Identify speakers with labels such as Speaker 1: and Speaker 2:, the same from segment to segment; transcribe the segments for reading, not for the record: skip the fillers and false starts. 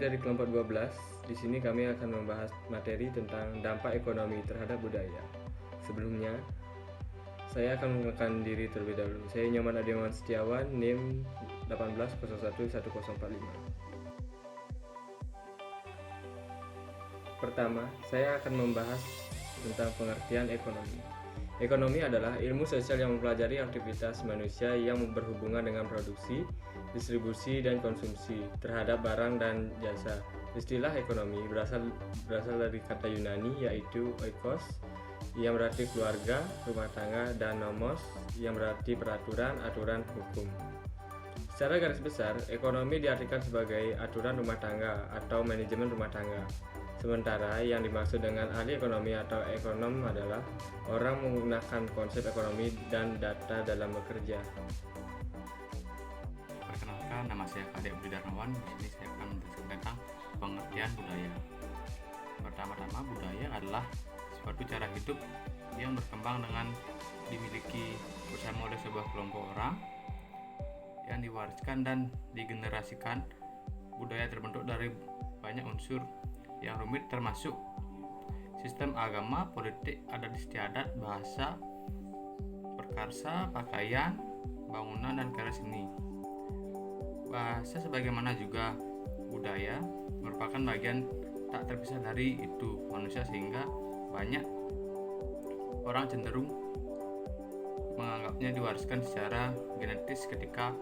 Speaker 1: dari kelompok 12. Di sini kami akan membahas materi tentang dampak ekonomi terhadap budaya. Sebelumnya, saya akan mengenalkan diri terlebih dahulu. Saya Nyoman Adiawan Setiawan, NIM 18011045. Pertama, saya akan membahas tentang pengertian ekonomi. Ekonomi adalah ilmu sosial yang mempelajari aktivitas manusia yang berhubungan dengan produksi, distribusi, dan konsumsi terhadap barang dan jasa. Istilah ekonomi berasal dari kata Yunani yaitu oikos yang berarti keluarga, rumah tangga, dan nomos yang berarti peraturan, aturan, hukum. Secara garis besar, ekonomi diartikan sebagai aturan rumah tangga atau manajemen rumah tangga. Sementara yang dimaksud dengan ahli ekonomi atau ekonom adalah orang menggunakan konsep ekonomi dan data dalam bekerja.
Speaker 2: Perkenalkan, nama saya Kadek Budi Darmawan. Di sini saya akan menjelaskan tentang pengertian budaya. Pertama-tama, budaya adalah suatu cara hidup yang berkembang dengan dimiliki bersama oleh sebuah kelompok orang yang diwariskan dan digenerasikan. Budaya terbentuk dari banyak unsur yang rumit termasuk sistem agama, politik, adat istiadat, bahasa, perkarsa, pakaian, bangunan, dan karya seni. Bahasa sebagaimana juga budaya merupakan bagian tak terpisah dari itu manusia, sehingga banyak orang cenderung menganggapnya diwariskan secara genetis ketika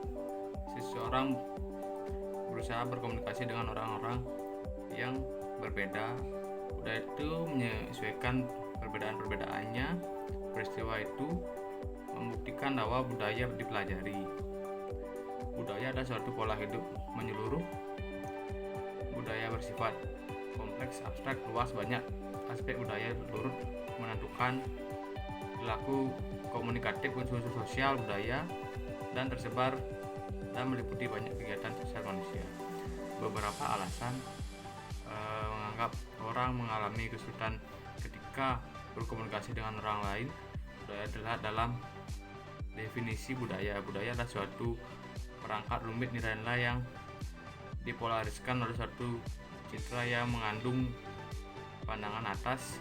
Speaker 2: seseorang berusaha berkomunikasi dengan orang-orang yang berbeda. Budaya itu menyesuaikan perbedaan-perbedaannya. Peristiwa itu membuktikan bahwa budaya dipelajari. Budaya adalah suatu pola hidup menyeluruh. Budaya bersifat kompleks, abstrak, luas. Banyak aspek budaya turut menentukan perilaku komunikatif, unsur-unsur sosial budaya, dan tersebar dan meliputi banyak kegiatan sosial manusia. Beberapa alasan menganggap orang mengalami kesulitan ketika berkomunikasi dengan orang lain. Budaya adalah dalam definisi budaya. Budaya adalah suatu perangkat rumit nilai-nilai yang dipolariskan oleh suatu citra yang mengandung pandangan atas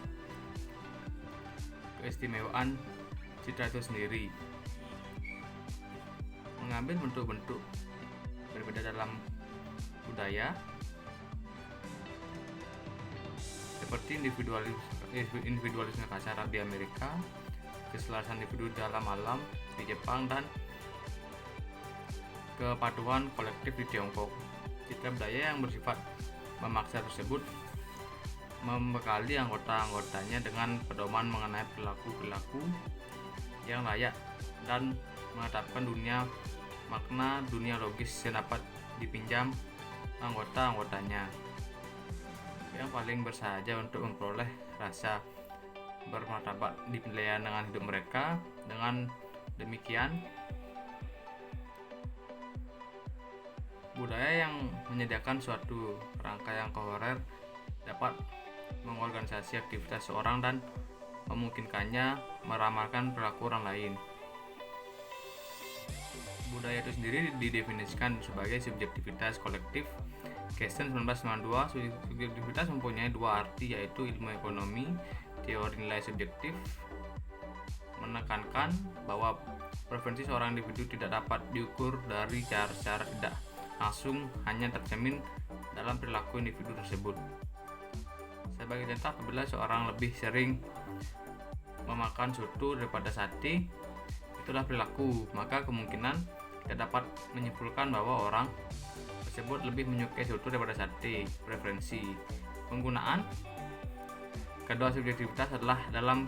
Speaker 2: keistimewaan citra itu sendiri. Mengambil bentuk-bentuk berbeda dalam budaya seperti individualisme kasar di Amerika, keselarasan individu dalam alam di Jepang, dan kepatuhan kolektif di Tiongkok. Citra budaya yang bersifat memaksa tersebut membekali anggota-anggotanya dengan pedoman mengenai perilaku-perilaku yang layak dan menetapkan makna dunia logis yang dapat dipinjam anggota-anggotanya yang paling bersahaja untuk memperoleh rasa bermartabat di penilaian dengan hidup mereka. Dengan demikian, budaya yang menyediakan suatu kerangka yang koheren dapat mengorganisasi aktivitas seorang dan memungkinkannya meramalkan perilaku orang lain. Budaya itu sendiri didefinisikan sebagai subjektivitas kolektif. Kesten 1992, subjektivitas mempunyai dua arti, yaitu ilmu ekonomi, teori nilai subjektif, menekankan bahwa preferensi seorang individu tidak dapat diukur dari cara tidak langsung, hanya tercermin dalam perilaku individu tersebut. Sebagai contoh, apabila seorang lebih sering memakan soto daripada sate, itulah perilaku, maka kemungkinan kita dapat menyimpulkan bahwa orang tersebut lebih menyukai soto daripada sate. Preferensi penggunaan kedua subjektivitas adalah dalam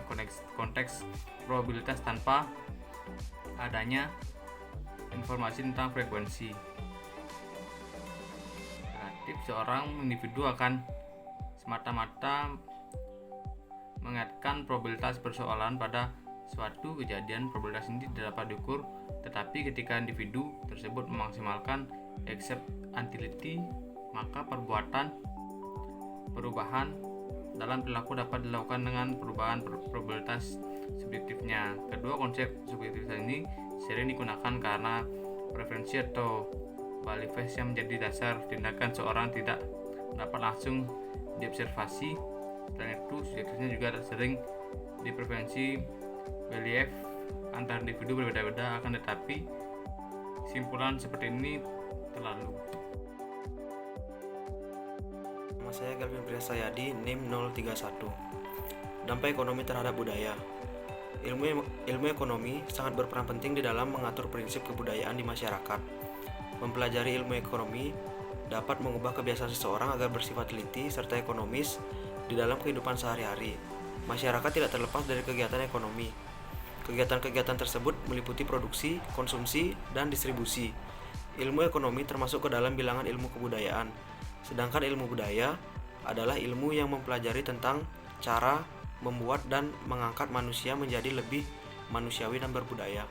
Speaker 2: konteks probabilitas tanpa adanya informasi tentang frekuensi. Relatif, seorang individu akan semata-mata mengaitkan probabilitas persoalan pada suatu kejadian. Probabilitas ini tidak dapat diukur, tetapi ketika individu tersebut memaksimalkan acceptability, maka perubahan dalam perilaku dapat dilakukan dengan perubahan probabilitas subjektifnya. Kedua konsep subjektivitas ini sering digunakan karena preferensi atau beliefs yang menjadi dasar tindakan seorang tidak dapat langsung diobservasi. Selain itu, siklusnya juga sering dipreferensi relief antar individu berbeda-beda, akan tetapi simpulan seperti ini terlalu.
Speaker 3: Nama saya Galvin Priyasayadi, NIM 031. Dampak ekonomi terhadap budaya. Ilmu ekonomi sangat berperan penting di dalam mengatur prinsip kebudayaan di masyarakat. Mempelajari ilmu ekonomi dapat mengubah kebiasaan seseorang agar bersifat teliti serta ekonomis di dalam kehidupan sehari-hari. Masyarakat tidak terlepas dari kegiatan ekonomi. Kegiatan-kegiatan tersebut meliputi produksi, konsumsi, dan distribusi. Ilmu ekonomi termasuk ke dalam bilangan ilmu kebudayaan. Sedangkan ilmu budaya adalah ilmu yang mempelajari tentang cara membuat dan mengangkat manusia menjadi lebih manusiawi dan berbudaya.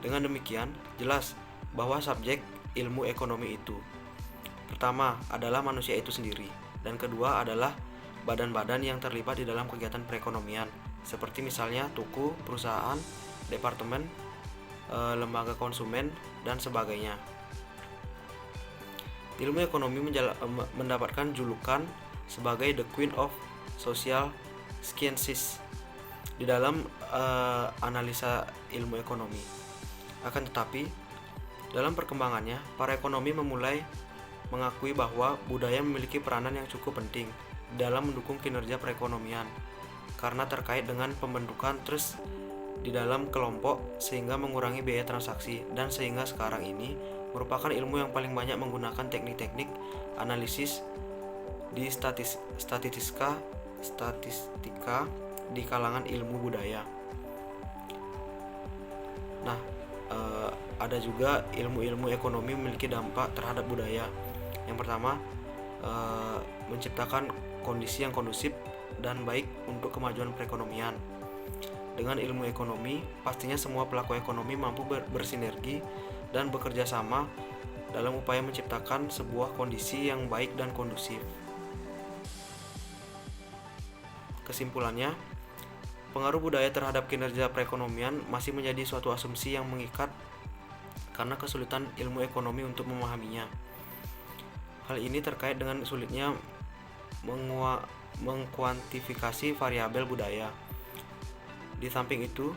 Speaker 3: Dengan demikian, jelas bahwa subjek ilmu ekonomi itu pertama adalah manusia itu sendiri, dan kedua adalah badan-badan yang terlibat di dalam kegiatan perekonomian, seperti misalnya tuku, perusahaan, departemen, lembaga konsumen, dan sebagainya. Ilmu ekonomi mendapatkan julukan sebagai The Queen of Social Sciences di dalam analisa ilmu ekonomi. Akan tetapi, dalam perkembangannya, para ekonomi memulai mengakui bahwa budaya memiliki peranan yang cukup penting dalam mendukung kinerja perekonomian karena terkait dengan pembentukan trust di dalam kelompok sehingga mengurangi biaya transaksi, dan sehingga sekarang ini merupakan ilmu yang paling banyak menggunakan teknik-teknik analisis di statistika di kalangan ilmu budaya. Nah, ada juga ilmu-ilmu ekonomi memiliki dampak terhadap budaya. Yang pertama, menciptakan kondisi yang kondusif dan baik untuk kemajuan perekonomian. Dengan ilmu ekonomi, pastinya semua pelaku ekonomi mampu bersinergi dan bekerja sama dalam upaya menciptakan sebuah kondisi yang baik dan kondusif. Kesimpulannya, pengaruh budaya terhadap kinerja perekonomian masih menjadi suatu asumsi yang mengikat karena kesulitan ilmu ekonomi untuk memahaminya. Hal ini terkait dengan sulitnya mengkuantifikasi variabel budaya. Di samping itu,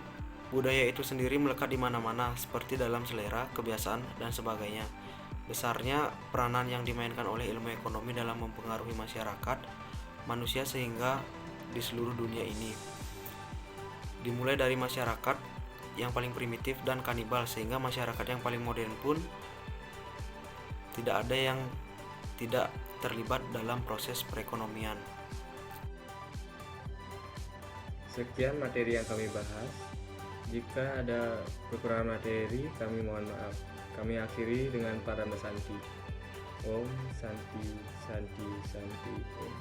Speaker 3: budaya itu sendiri melekat di mana-mana, seperti dalam selera, kebiasaan, dan sebagainya. Besarnya peranan yang dimainkan oleh ilmu ekonomi dalam mempengaruhi masyarakat manusia sehingga di seluruh dunia ini. Dimulai dari masyarakat yang paling primitif dan kanibal sehingga masyarakat yang paling modern pun tidak ada yang tidak terlibat dalam proses perekonomian.
Speaker 1: Sekian materi yang kami bahas. Jika ada kekurangan materi, kami mohon maaf. Kami akhiri dengan Parama Santi. Om Santi Santi Santi Om.